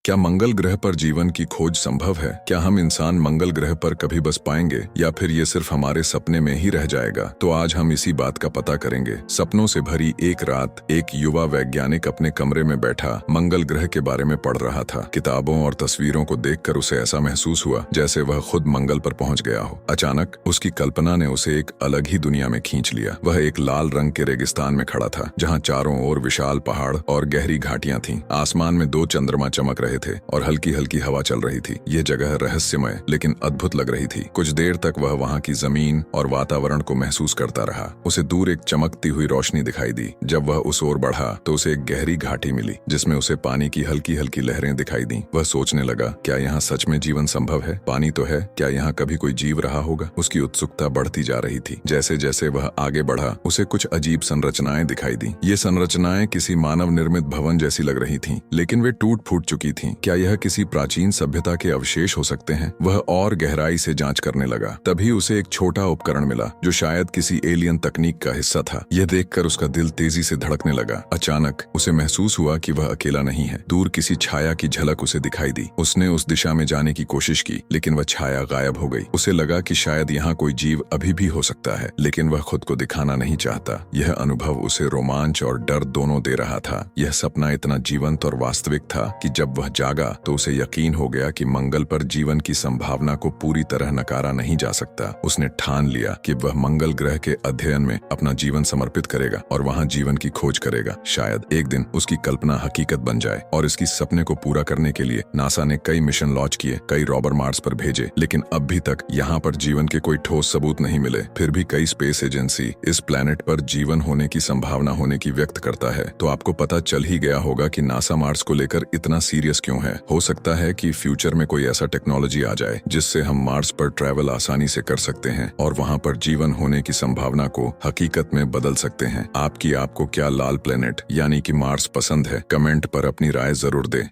क्या मंगल ग्रह पर जीवन की खोज संभव है? क्या हम इंसान मंगल ग्रह पर कभी बस पाएंगे या फिर ये सिर्फ हमारे सपने में ही रह जाएगा? तो आज हम इसी बात का पता करेंगे। सपनों से भरी एक रात एक युवा वैज्ञानिक अपने कमरे में बैठा मंगल ग्रह के बारे में पढ़ रहा था। किताबों और तस्वीरों को देखकर उसे ऐसा महसूस हुआ जैसे वह खुद मंगल पर पहुंच गया हो। अचानक उसकी कल्पना ने उसे एक अलग ही दुनिया में खींच लिया। वह एक लाल रंग के रेगिस्तान में खड़ा था जहाँ चारों ओर विशाल पहाड़ और गहरी घाटियां थीं। आसमान में 2 चंद्रमा चमक रहे थे और हल्की हल्की हवा चल रही थी। यह जगह रहस्यमय लेकिन अद्भुत लग रही थी। कुछ देर तक वह वहां की जमीन और वातावरण को महसूस करता रहा। उसे दूर एक चमकती हुई रोशनी दिखाई दी। जब वह उस ओर बढ़ा तो उसे एक गहरी घाटी मिली जिसमें उसे पानी की हल्की हल्की लहरें दिखाई दी। वह सोचने लगा, क्या यहाँ सच में जीवन संभव है? पानी तो है, क्या यहाँ कभी कोई जीव रहा होगा? उसकी उत्सुकता बढ़ती जा रही थी। जैसे जैसे वह आगे बढ़ा उसे कुछ अजीब संरचनाएं दिखाई दी। ये संरचनाएं किसी मानव निर्मित भवन जैसी लग रही थीं, लेकिन वे टूट फूट चुकी थीं। क्या यह किसी प्राचीन सभ्यता के अवशेष हो सकते हैं? वह और गहराई से जांच करने लगा। तभी उसे एक छोटा उपकरण मिला जो शायद किसी एलियन तकनीक का हिस्सा था। यह देखकर उसका दिल तेजी से धड़कने लगा। अचानक उसे महसूस हुआ कि वह अकेला नहीं है। दूर किसी छाया की झलक उसे दिखाई दी। उसने उस दिशा में जाने की कोशिश की, लेकिन वह छाया गायब हो गई। उसे लगा कि शायद यहाँ कोई जीव अभी भी हो सकता है, लेकिन वह खुद को दिखाना नहीं चाहता। यह अनुभव उसे रोमांच और डर दोनों दे रहा था। यह सपना इतना जीवंत और वास्तविक था कि जब वह जागा तो उसे यकीन हो गया कि मंगल पर जीवन की संभावना को पूरी तरह नकारा नहीं जा सकता। उसने ठान लिया कि वह मंगल ग्रह के अध्ययन में अपना जीवन समर्पित करेगा और वहां जीवन की खोज करेगा। शायद एक दिन उसकी कल्पना हकीकत बन जाए। और इसकी सपने को पूरा करने के लिए नासा ने कई मिशन लॉन्च किए, कई रोवर मार्स पर भेजे, लेकिन अब भी तक यहाँ पर जीवन के कोई ठोस सबूत नहीं मिले। फिर भी कई स्पेस एजेंसी इस प्लेनेट पर जीवन होने की संभावना होने की व्यक्त करता है। तो आपको पता चल ही गया होगा कि नासा मार्स को लेकर इतना सीरियस क्यों है। हो सकता है कि फ्यूचर में कोई ऐसा टेक्नोलॉजी आ जाए जिससे हम मार्स पर ट्रैवल आसानी से कर सकते हैं और वहां पर जीवन होने की संभावना को हकीकत में बदल सकते हैं। आपको क्या लाल प्लेनेट यानी कि मार्स पसंद है? कमेंट पर अपनी राय जरूर दें।